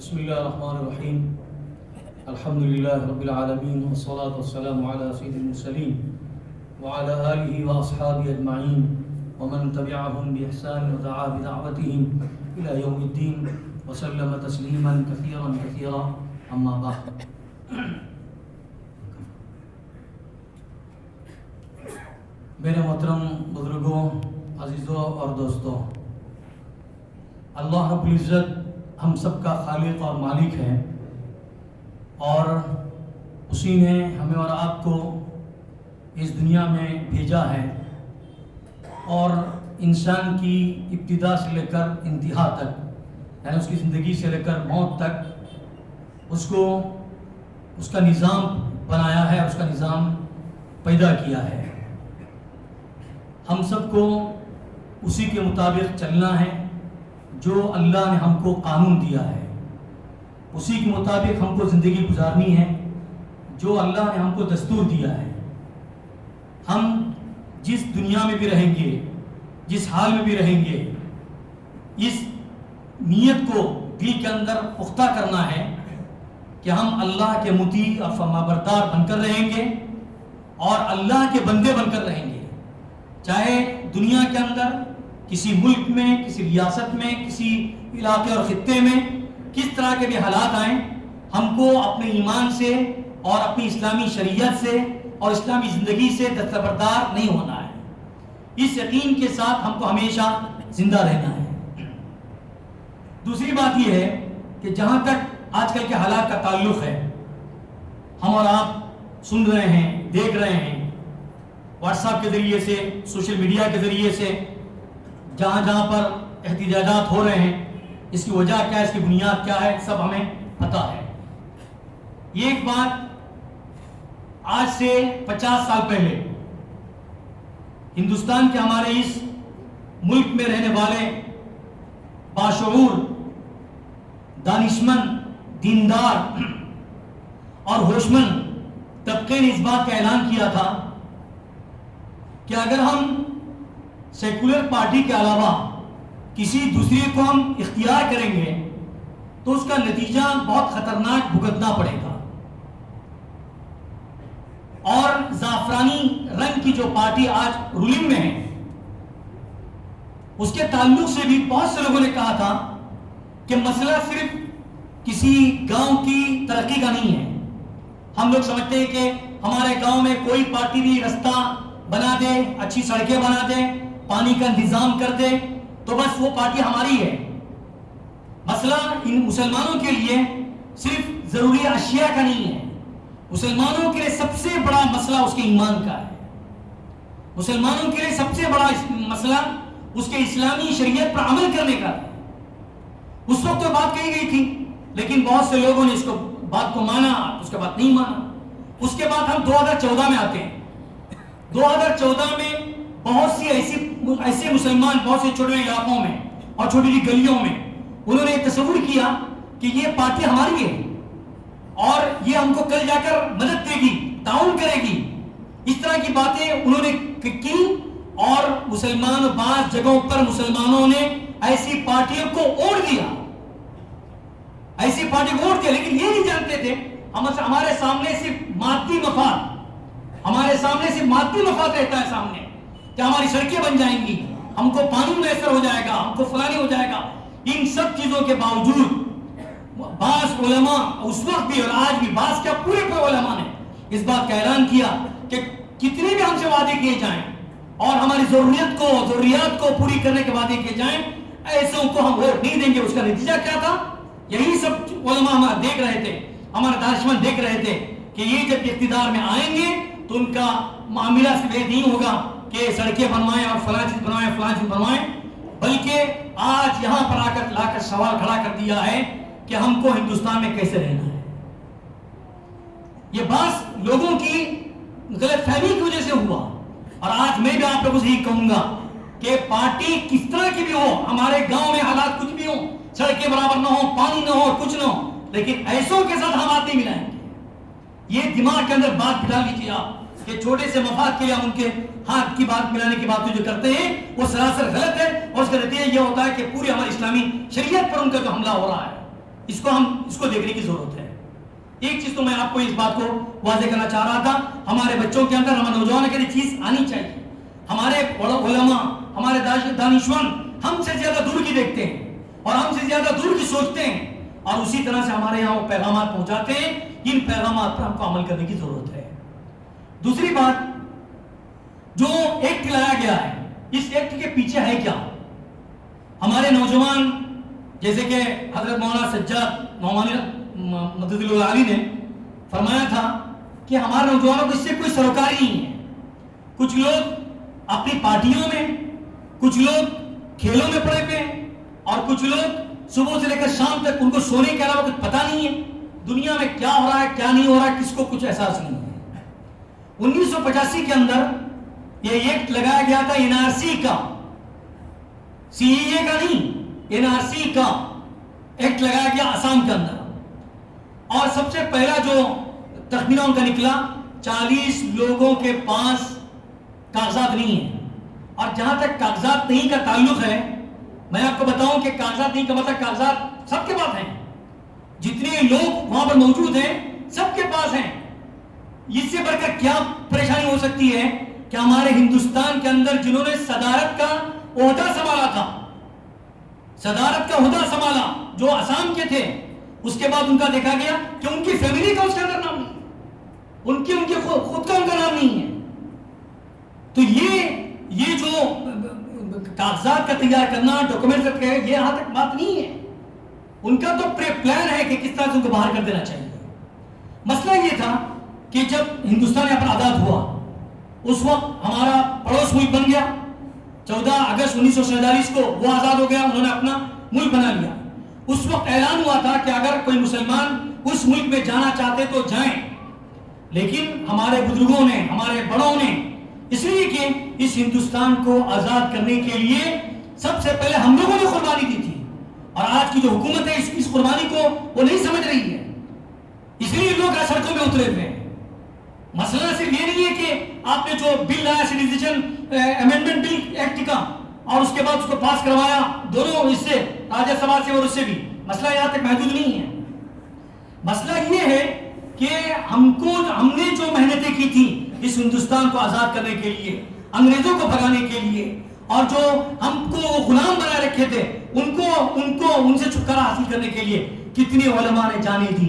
بسم الله الرحمن الرحيم. الحمد لله رب العالمين والصلاة والسلام على سيد المرسلين وعلى آله وأصحابه أجمعين ومن تبعهم بإحسان ودعا بدعوتهم إلى يوم الدين وسلم تسليما كثيرا كثيرا. أما بعد. میرے محترم بزرگوں، عزیزوں اور دوستوں، اللہ رب العزت ہم سب کا خالق اور مالک ہے، اور اسی نے ہمیں اور آپ کو اس دنیا میں بھیجا ہے، اور انسان کی ابتدا سے لے کر انتہا تک، یعنی اس کی زندگی سے لے کر موت تک اس کو اس کا نظام بنایا ہے، اس کا نظام پیدا کیا ہے۔ ہم سب کو اسی کے مطابق چلنا ہے جو اللہ نے ہم کو قانون دیا ہے، اسی کے مطابق ہم کو زندگی گزارنی ہے جو اللہ نے ہم کو دستور دیا ہے۔ ہم جس دنیا میں بھی رہیں گے، جس حال میں بھی رہیں گے، اس نیت کو دل کے اندر پختہ کرنا ہے کہ ہم اللہ کے مطیع اور فرمانبردار بن کر رہیں گے اور اللہ کے بندے بن کر رہیں گے، چاہے دنیا کے اندر کسی ملک میں، کسی ریاست میں، کسی علاقے اور خطے میں کس طرح کے بھی حالات آئیں، ہم کو اپنے ایمان سے اور اپنی اسلامی شریعت سے اور اسلامی زندگی سے دستبردار نہیں ہونا ہے۔ اس یقین کے ساتھ ہم کو ہمیشہ زندہ رہنا ہے۔ دوسری بات یہ ہے کہ جہاں تک آج کل کے حالات کا تعلق ہے، ہم اور آپ سن رہے ہیں، دیکھ رہے ہیں، واٹس ایپ کے ذریعے سے، سوشل میڈیا کے ذریعے سے جہاں جہاں پر احتجاجات ہو رہے ہیں، اس کی وجہ کیا ہے، اس کی بنیاد کیا ہے، سب ہمیں پتہ ہے۔ یہ ایک بات آج سے 50 سال پہلے ہندوستان کے ہمارے اس ملک میں رہنے والے باشعور، دانشمند، دیندار اور ہوشمند طبقے نے اس بات کا اعلان کیا تھا کہ اگر ہم سیکولر پارٹی کے علاوہ کسی دوسرے کو ہم اختیار کریں گے تو اس کا نتیجہ بہت خطرناک بھگتنا پڑے گا، اور زعفرانی رنگ کی جو پارٹی آج رولنگ میں ہے اس کے تعلق سے بھی بہت سے لوگوں نے کہا تھا کہ مسئلہ صرف کسی گاؤں کی ترقی کا نہیں ہے۔ ہم لوگ سمجھتے ہیں کہ ہمارے گاؤں میں کوئی پارٹی بھی رستہ بنا دے، اچھی سڑکیں بنا دے، پانی کا انتظام کر دے تو بس وہ پارٹی ہماری ہے۔ مسئلہ ان مسلمانوں کے لیے صرف ضروری اشیاء کا نہیں ہے، مسلمانوں کے لیے سب سے بڑا مسئلہ اس کے ایمان کا ہے، مسلمانوں کے لیے سب سے بڑا مسئلہ اس کے اسلامی شریعت پر عمل کرنے کا ہے۔ اس وقت تو بات کہی گئی تھی، لیکن بہت سے لوگوں نے اس کو بات کو مانا، اس کے بعد نہیں مانا۔ اس کے بعد ہم 2014 میں آتے ہیں۔ 2014 میں بہت سی ایسے مسلمان بہت سے چھوٹے علاقوں میں اور چھوٹی چھوٹی گلیوں میں انہوں نے تصور کیا کہ یہ پارٹی ہماری ہے اور یہ ہم کو کل جا کر مدد دے گی، تعاون کرے گی۔ اس طرح کی باتیں انہوں نے کی، اور مسلمان بعض جگہوں پر مسلمانوں نے ایسی پارٹیوں کو ووٹ دیا، ایسی پارٹی کو ووٹ دیا، لیکن یہ نہیں جانتے تھے ہمارے سامنے صرف مادی مفاد، ہمارے سامنے صرف مادی مفاد رہتا ہے سامنے، کہ ہماری سڑکیں بن جائیں گی، ہم کو پانی میسر ہو جائے گا، ہم کو فلانی ہو جائے گا۔ ان سب چیزوں کے باوجود بعض علماء اس وقت بھی اور آج بھی، بعض کیا پورے علماء نے اس بات کا اعلان کیا کہ کتنے بھی ہم سے وعدے کیے جائیں اور ہماری ضروریات کو پوری کرنے کے وعدے کیے جائیں، ایسوں کو ہم ووٹ نہیں دیں گے۔ اس کا نتیجہ کیا تھا؟ یہی سب علماء ہمارے دیکھ رہے تھے، ہمارے دانشمند دیکھ رہے تھے کہ یہ جب اقتدار میں آئیں گے تو ان کا معاملہ صرف یہ نہیں ہوگا کہ سڑکیں بنوائیں اور فلاں چیز بنوائیں، فلاں چیز بنوائیں، بلکہ آج یہاں پر لا کر سوال کھڑا کر دیا ہے کہ ہم کو ہندوستان میں کیسے رہنا ہے۔ یہ بعض لوگوں کی غلط فہمی کی وجہ سے ہوا، اور آج میں بھی آپ لوگوں سے یہی کہوں گا کہ پارٹی کس طرح کی بھی ہو، ہمارے گاؤں میں حالات کچھ بھی ہوں، سڑکیں برابر نہ ہو، پانی نہ ہو، کچھ نہ ہو، لیکن ایسوں کے ساتھ ہم ہاتھ نہیں ملائیں گے۔ یہ دماغ کے اندر بات بٹھا لیجیے آپ کہ چھوٹے سے مفاد کے لیے ہم ان کے ہاتھ کی بات ملانے کی بات جو کرتے ہیں وہ سراسر غلط ہے، اور اس کا نتیجہ یہ ہوتا ہے کہ پوری ہماری اسلامی شریعت پر ان کا جو حملہ ہو رہا ہے، اس کو دیکھنے کی ضرورت ہے. ایک چیز تو میں آپ کو اس بات کو واضح کرنا چاہ رہا تھا, ہمارے بچوں کے اندر, ہمارے نوجوانوں کے اندر چیز آنی چاہیے. ہمارے علماء, ہمارے دانشور ہم سے زیادہ دور کی دیکھتے ہیں اور ہم سے زیادہ دور کی سوچتے ہیں, اور اسی طرح سے ہمارے یہاں وہ پیغامات پہنچاتے ہیں. ان پیغامات پر ہم کو عمل کرنے کی ضرورت ہے. دوسری بات, جو ایکٹ لایا گیا ہے, اس ایکٹ کے پیچھے ہے کیا؟ ہمارے نوجوان, جیسے کہ حضرت مولانا سجاد نعمانی مدد اللہ علی نے فرمایا تھا کہ ہمارے نوجوانوں کو اس سے کوئی سروکاری نہیں ہے. کچھ لوگ اپنی پارٹیوں میں, کچھ لوگ کھیلوں میں پڑے ہوئے ہیں, اور کچھ لوگ صبح سے لے کر شام تک ان کو سونے کے علاوہ کچھ پتہ نہیں ہے دنیا میں کیا ہو رہا ہے کیا نہیں ہو رہا ہے, کس کو کچھ احساس نہیں ہے. 1985 کے اندر یہ ایکٹ لگایا گیا تھا NRC کا, CAA کا نہیں, NRC کا ایکٹ لگایا گیا آسام کے اندر. اور سب سے پہلا جو تخمینہ ان کا نکلا, 40 لوگوں کے پاس کاغذات نہیں ہیں. اور جہاں تک کاغذات نہیں کا تعلق ہے, میں آپ کو بتاؤں کہ کاغذات نہیں کا مطلب کاغذات سب کے پاس ہیں, جتنے لوگ وہاں پر موجود ہیں سب کے پاس ہیں. اس سے بڑھ کر کیا پریشانی ہو سکتی ہے کہ ہمارے ہندوستان کے اندر جنہوں نے صدارت کا عہدہ سنبھالا تھا, صدارت کا عہدہ سنبھالا, جو آسام کے تھے, اس کے بعد ان کا دیکھا گیا کہ ان کی فیملی کا اس کے اندر نام نہیں, ان کے خود کا ان کا نام نہیں ہے. تو یہ جو کاغذات کا تیار کرنا, ڈاکومنٹ کا, یہ یہاں تک بات نہیں ہے. ان کا تو پلان ہے کہ کس طرح سے ان کو باہر کر دینا چاہیے. مسئلہ یہ تھا کہ جب ہندوستان یہاں پر آزاد ہوا, اس وقت ہمارا پڑوس ملک بن گیا. 14 اگست 1947 کو وہ آزاد ہو گیا, انہوں نے اپنا ملک بنا لیا. اس وقت اعلان ہوا تھا کہ اگر کوئی مسلمان اس ملک میں جانا چاہتے تو جائیں, لیکن ہمارے بزرگوں نے, ہمارے بڑوں نے, اس لیے کہ اس ہندوستان کو آزاد کرنے کے لیے سب سے پہلے ہم لوگوں نے قربانی دی تھی, اور آج کی جو حکومت ہے اس قربانی کو وہ نہیں سمجھ رہی ہے, اس لیے لوگ سڑکوں میں اترے ہوئے ہیں. مسئلہ صرف یہ نہیں ہے کہ آپ نے جو بل لایا, سٹیزن امینڈمنٹ بل ایکٹ کا, اور اس کے بعد اس کو پاس کروایا دونوں اس سے, راجیہ سبھا سے اور اس سے بھی, مسئلہ یہاں تک محدود نہیں ہے. مسئلہ یہ ہے کہ ہم نے جو محنتیں کی تھی اس ہندوستان کو آزاد کرنے کے لیے, انگریزوں کو بھگانے کے لیے, اور جو ہم کو غلام بنائے رکھے تھے ان سے چھٹکارا حاصل کرنے کے لیے کتنے علماء نے جانیں دی,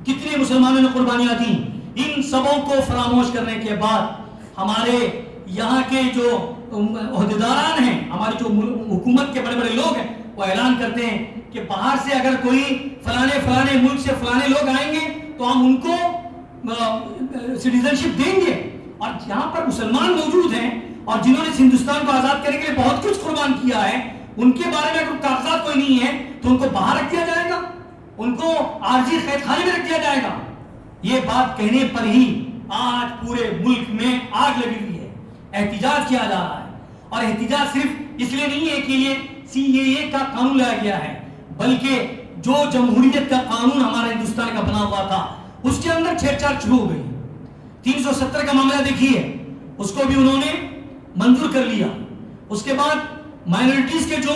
کتنے مسلمانوں نے قربانیاں دی. ان سبوں کو فراموش کرنے کے بعد ہمارے یہاں کے جو عہدیداران ہیں, ہماری جو حکومت کے بڑے بڑے لوگ ہیں, وہ اعلان کرتے ہیں کہ باہر سے اگر کوئی فلانے ملک سے فلانے لوگ آئیں گے تو ہم ان کو سٹیزن شپ دیں گے. اور جہاں پر مسلمان موجود ہیں اور جنہوں نے ہندوستان کو آزاد کرنے کے لیے بہت کچھ قربان کیا ہے, ان کے بارے میں اگر کاغذات کوئی نہیں ہے تو ان کو باہر رکھ دیا جائے گا, ان کو عارضی قید خانے میں رکھ دیا جائے گا. یہ بات کہنے پر ہی آج پورے ملک میں آگ لگی ہوئی ہے, احتجاج کیا جا رہا ہے. اور احتجاج صرف اس لیے نہیں ہے کہ یہ CAA کا قانون لایا گیا ہے, بلکہ جو جمہوریت کا قانون ہمارے ہندوستان کا بنا ہوا تھا اس کے اندر چھیڑ چھاڑ شروع ہو گئی. 370 کا معاملہ دیکھیے, اس کو بھی انہوں نے منظور کر لیا. اس کے بعد مائنورٹیز کے جو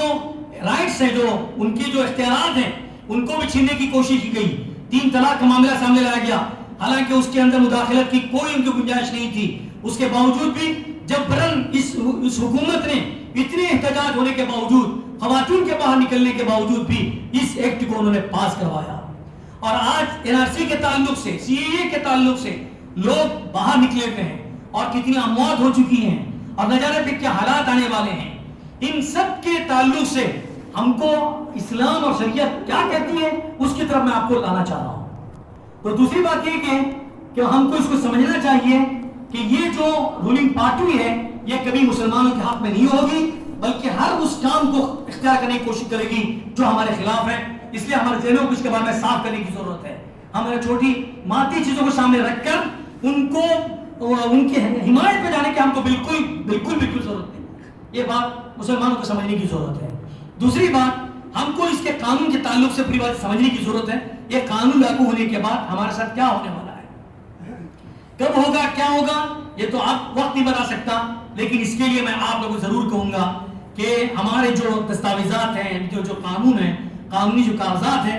رائٹس ہیں, جو ان کے جو اختیارات ہیں, ان کو بھی چھیننے کی کوشش کی گئی. 3 طلاق کا معاملہ سامنے لایا گیا, حالانکہ اس کے اندر مداخلت کی کوئی ان کی گنجائش نہیں تھی. اس کے باوجود بھی جبرن اس حکومت نے اتنے احتجاج ہونے کے باوجود, خواتین کے باہر نکلنے کے باوجود بھی اس ایکٹ کو انہوں نے پاس کروایا. اور آج NRC کے تعلق سے, CAA کے تعلق سے لوگ باہر نکلے ہوئے ہیں, اور کتنی اموات ہو چکی ہیں, اور نہ جانے پہ کیا حالات آنے والے ہیں. ان سب کے تعلق سے ہم کو اسلام اور شریعت کیا کہتی ہے اس کی طرف میں آپ کو لانا چاہ رہا ہوں. تو دوسری بات یہ کہ ہم کو اس کو سمجھنا چاہیے کہ یہ جو رولنگ پارٹی ہے یہ کبھی مسلمانوں کے حق میں نہیں ہوگی, بلکہ ہر اس کام کو اختیار کرنے کی کوشش کرے گی جو ہمارے خلاف ہے. اس لیے ہمارے ذہنوں کو اس کے بارے میں صاف کرنے کی ضرورت ہے. ہمیں چھوٹی مادی چیزوں کو سامنے رکھ کر ان کی حمایت پہ جانے کی ہم کو بالکل ضرورت نہیں. یہ بات مسلمانوں کو سمجھنے کی ضرورت ہے. دوسری بات, ہم کو اس کے قانون کے تعلق سے پوری بات سمجھنے کی ضرورت ہے. یہ قانون لاگو ہونے کے بعد ہمارے ساتھ کیا ہونے والا ہے, کب ہوگا, کیا ہوگا, یہ تو آپ وقت نہیں بتا سکتا. لیکن اس کے لیے میں آپ لوگوں کو ضرور کہوں گا کہ ہمارے جو دستاویزات ہیں, جو قانون ہیں, قانونی جو کاغذات ہیں,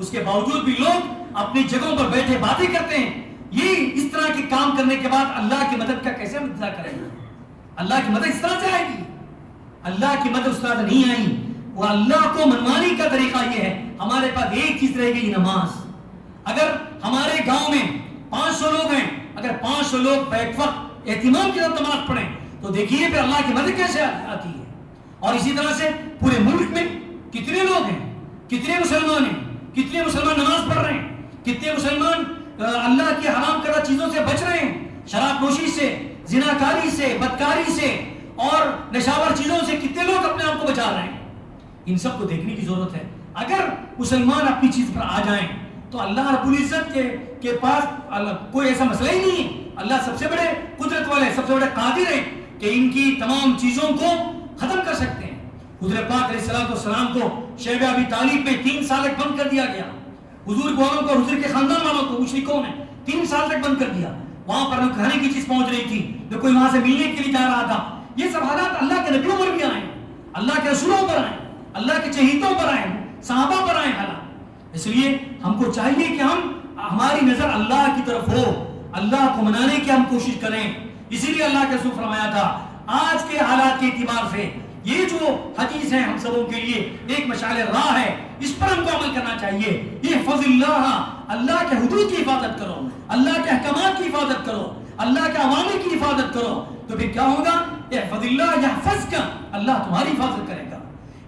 اس کے باوجود بھی لوگ اپنی جگہوں پر بیٹھے باتیں کرتے ہیں. یہ اس طرح کے کام کرنے کے بعد اللہ کی مدد کا کیسے انتظار کریں گے؟ اللہ کی مدد اس طرح سے آئے گی؟ اللہ کی مدد اس طرح سے نہیں آئی. وہ اللہ کو منوانے کا طریقہ یہ ہے، ہمارے پاس ایک چیز رہے گی، نماز. اگر ہمارے گاؤں میں 500 لوگ ہیں، اگر 500 لوگ بیک وقت اہتمام کے ساتھ نماز پڑھیں تو دیکھیے پھر اللہ کی مدد کیسے آتی ہے. اور اسی طرح سے پورے ملک میں کتنے لوگ ہیں، کتنے مسلمان ہیں، کتنے مسلمان نماز پڑھ رہے ہیں، کتنے مسلمان اللہ کی حرام کردہ چیزوں سے بچ رہے ہیں، شراب نوشی سے، زناکاری سے، بدکاری سے اور نشاور چیزوں سے کتنے لوگ اپنے آپ کو بچا رہے ہیں. ان سب کو دیکھنے کی ضرورت ہے. اگر مسلمان اپنی چیز پر آ جائیں تو اللہ رب العزت کے پاس کوئی ایسا مسئلہ ہی نہیں ہے. اللہ سب سے بڑے قدرت والے، سب سے بڑے قادر ہیں کہ ان کی تمام چیزوں کو ختم کر سکتے ہیں. حضور پاک علیہ السلام کو شیب ابی طالب میں 3 سال تک بند کر دیا گیا. حضور والوں کو، حضور کے خاندان والوں کو، مشرکوں نے 3 سال تک بند کر دیا. وہاں پر نہ کھانے کی چیز پہنچ رہی تھی، نہ کوئی وہاں سے ملنے کے لیے جا رہا تھا. یہ سب حالات اللہ کے نبیوں پر بھی آئے، اللہ کے رسولوں پر آئے، اللہ کے چہیتوں پر آئے، صحابہ پر آئے حالات. اس لیے ہم کو چاہیے کہ ہماری نظر اللہ کی طرف ہو، اللہ کو منانے کی ہم کوشش کریں. اسی لیے اللہ کے رسول فرمایا تھا آج کے حالات کے اعتبار سے یہ جو حدیث ہے ہم سبوں کے لیے ایک مشعل راہ ہے، اس پر ہم کو عمل کرنا چاہیے. یہ فضل اللہ کے حدود کی حفاظت کرو، اللہ کے احکامات کی حفاظت کرو، اللہ کے عوامل کی حفاظت کرو، تو پھر کیا ہوگا؟ احفظ اللہ یحفظک، اللہ تمہاری حفاظت کرے گا.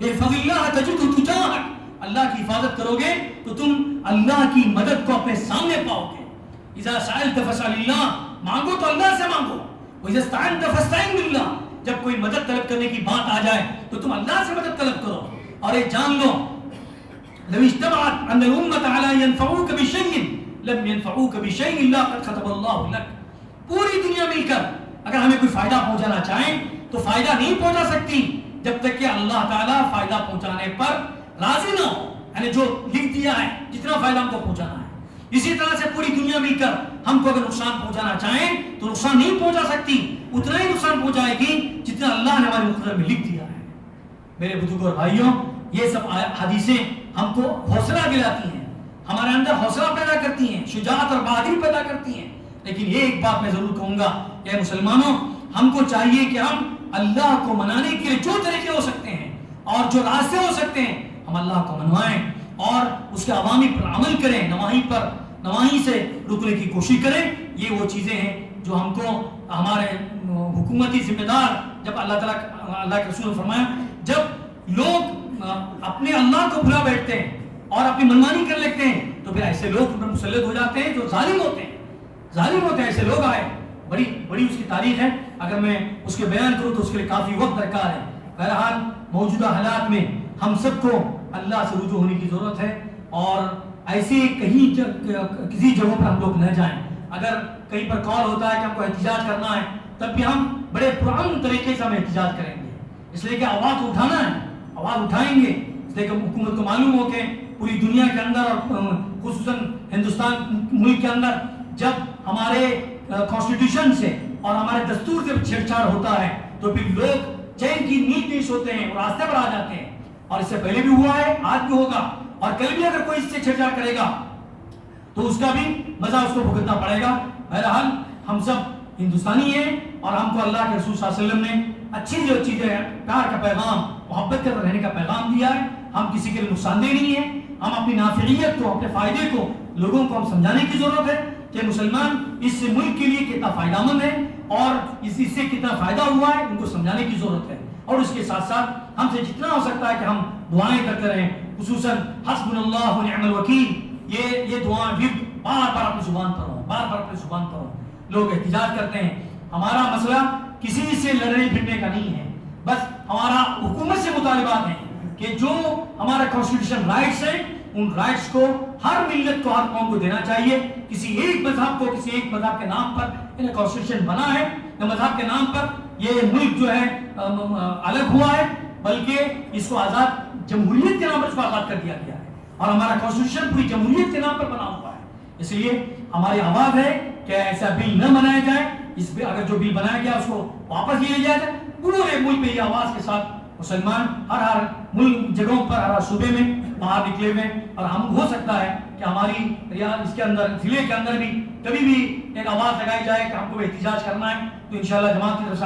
احفظ اللہ تجدہ تجاہک، اللہ کی حفاظت کرو گے تو تم اللہ کی مدد کو اپنے سامنے پاؤ گے. اذا سألت فاسأل اللہ، مانگو تو اللہ سے مانگو. وَإِذَا اسْتَعَنْتَ فَاسْتَعِنْ بِاللَّهِ، جب کوئی مدد طلب کرنے کی بات آ جائے تو تم اللہ سے مدد طلب کرو. اور یہ جان لو لو اجتمعت ان الامت علی ينفعوک بشیء لم ينفعوک بشیء الا قد كتب اللہ لک. پوری دنیا مل کر اگر ہمیں کوئی فائدہ پہنچانا چاہیں تو فائدہ نہیں پہنچا سکتی جب تک کہ اللہ تعالیٰ فائدہ پہنچانے پر راضی نہ ہو. یعنی جو لکھ دیا ہے جتنا فائدہ ہم کو پہنچانا ہے. اسی طرح سے پوری دنیا مل کر ہم کو اگر نقصان پہنچانا چاہیں تو نقصان نہیں پہنچا سکتی، اتنا ہی نقصان پہنچائے گی جتنا اللہ نے ہمارے مقدر میں لکھ دیا ہے. میرے بزرگوں اور بھائیوں، یہ سب حدیثیں ہم کو حوصلہ دلاتی ہیں، ہمارے اندر حوصلہ پیدا کرتی ہیں، شجاعت اور بہادری پیدا کرتی ہیں. لیکن یہ ایک بات میں ضرور کہوں گا کہ مسلمانوں، ہم کو چاہیے کہ ہم اللہ کو منانے کے لیے جو طریقے ہو سکتے ہیں اور جو راستے ہو سکتے ہیں ہم اللہ کو منوائیں اور اس کے عوامی پر عمل کریں، نواحی سے رکنے کی کوشش کریں. یہ وہ چیزیں ہیں جو ہم کو ہمارے حکومتی ذمہ دار، جب اللہ کے رسول نے فرمایا جب لوگ اپنے اللہ کو بھلا بیٹھتے ہیں اور اپنی منمانی کر لیتے ہیں تو پھر ایسے لوگ مسلط ہو جاتے ہیں جو ظالم ہوتے ہیں. ایسے لوگ آئے، بڑی اس کی تاریخ ہے، اگر میں اس کے بیان کروں تو اس کے لیے کافی وقت درکار ہے. بہرحال موجودہ حالات میں ہم سب کو اللہ سے رجوع ہونے کی ضرورت ہے اور ایسے کسی جگہوں پر ہم لوگ نہ جائیں. اگر کہیں پر کال ہوتا ہے کہ ہم کو احتجاج کرنا ہے تب بھی ہم بڑے پرامن طریقے سے ہم احتجاج کریں گے، اس لیے کہ آواز اٹھانا ہے، آواز اٹھائیں گے. اس لیے کہ حکومت کو معلوم ہو کہ پوری دنیا کے اندر اور خصوصاً ہندوستان ملک کے اندر جب ہمارے کانسٹیٹیوشن سے اور ہمارے دستور سے چھیڑ چھاڑ ہوتا ہے تو پھر لوگ چین کی نیند نہیں سوتے ہیں، راستے پر آ جاتے ہیں. اور اس سے پہلے بھی ہوا ہے، آج بھی ہوگا، اور کل بھی اگر کوئی اس سے چھیڑ چھاڑ کرے گا تو اس کا بھی مزہ اس کو بھگتنا پڑے گا. بہرحال ہم سب ہندوستانی ہیں اور ہم کو اللہ کے رسول صلی اللہ علیہ وسلم نے اچھی جو چیزیں ہیں، پیار کا پیغام، محبت کے رہنے کا پیغام دیا ہے. ہم کسی کے لیے نقصان دہ نہیں ہیں. ہم اپنی نافعیت کو، اپنے فائدے کو لوگوں کو ہم سمجھانے کی ضرورت ہے کہ مسلمان اس ملک کے لیے کتنا فائدہ مند ہے اور اس سے کتنا فائدہ ہوا ہے، ان کو سمجھانے کی ضرورت ہے. اور اس کے ساتھ ساتھ ہم سے جتنا ہو سکتا ہے کہ ہم دعائیں کرتے رہیں، خصوصاً حسبنا اللہ و نعم الوکیل. یہ دعائیں بھی بار بار اپنی زبان پر ہوں. لوگ احتجاج کرتے ہیں، ہمارا مسئلہ کسی سے لڑنے پھرنے کا نہیں ہے، بس ہمارا حکومت سے مطالبات ہیں کہ جو ہمارا کانسٹیٹیوشن رائٹس ہیں ان رائٹس کو ہر ملت کو، ہر قوم کو دینا چاہیے. کسی ایک مذہب کو، کسی ایک مذہب کے نام پر انہیں کانسٹیٹیوشن بنا ہے، مذہب کے نام پر یہ ملک جو ہے الگ ہوا ہے، بلکہ اس کو آزاد جمہوریت کے نام پر اس کو آزاد کر دیا گیا ہے اور ہمارا کانسٹیٹیوشن پوری جمہوریت کے نام پر بنا ہوا ہے. اس لیے ہماری آواز ہے کہ ایسا بل نہ بنایا جائے. اگر جو بل بنایا گیا اس کو واپس لیا جائے. پورے ملک میں یہ آواز کے ساتھ مسلمان ہر ملک جگہوں پر ہر صوبے میں باہر نکلے ہوئے ہیں، اور ہم ہو سکتا ہے کہ ہماری اس کے اندر ضلع کے اندر بھی کبھی بھی ایک آواز لگائی جائے کہ ہم کو احتجاج کرنا ہے، تو انشاءاللہ جماعت کی طرف سے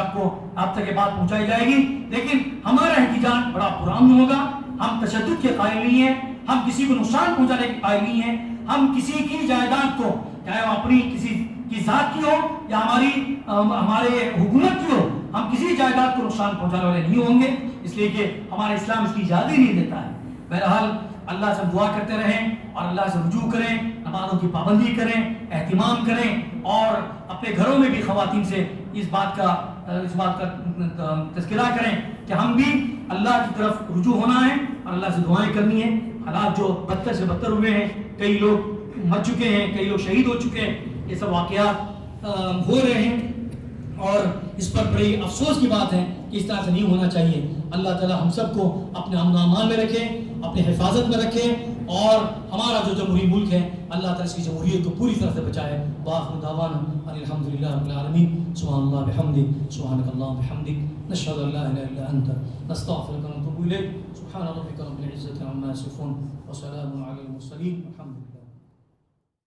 آپ تک یہ بات پہنچائی جائے گی. لیکن ہمارا احتجاج بڑا پرامن ہوگا. ہم تشدد کے قائل نہیں ہیں، ہم کسی کو نقصان پہنچانے کے قائل نہیں ہیں. ہم کسی کی جائیداد کو، چاہے وہ اپنی کسی کی ذات کی ہو یا ہمارے حکومت کی ہو، ہم کسی جائیداد کو نقصان پہنچانے والے نہیں ہوں گے، اس لیے کہ ہمارا اسلام اس کی اجازت ہی نہیں دیتا ہے. بہرحال اللہ سے دعا کرتے رہیں اور اللہ سے رجوع کریں، نمازوں کی پابندی کریں، اہتمام کریں، اور اپنے گھروں میں بھی خواتین سے اس بات کا تذکرہ کریں کہ ہم بھی اللہ کی طرف رجوع ہونا ہے اور اللہ سے دعائیں کرنی ہیں. حالات جو بدتر سے بدتر ہوئے ہیں، کئی لوگ مر چکے ہیں، کئی لوگ شہید ہو چکے ہیں، یہ سب واقعات ہو رہے ہیں، اور اس پر بڑی افسوس کی بات ہے کہ اس طرح سے نہیں ہونا چاہیے. اللہ تعالی ہم سب کو اپنے امن و امان میں رکھے، اپنے حفاظت میں رکھے، اور ہمارا جو جمہوری ملک ہے اللہ تعالی اس کی جمہوریت کو پوری طرح سے بچائے. وآخر دعوانا ان الحمدللہ رب العالمین. سبحان اللہ بحمدہ، سبحانک اللہم بحمدک، نشہد ان لا الہ الا انت، نستغفرک ونتوب الیک. سبحان ربک رب العزة عما یصفون، وسلام علی المرسلین، والحمد للہ.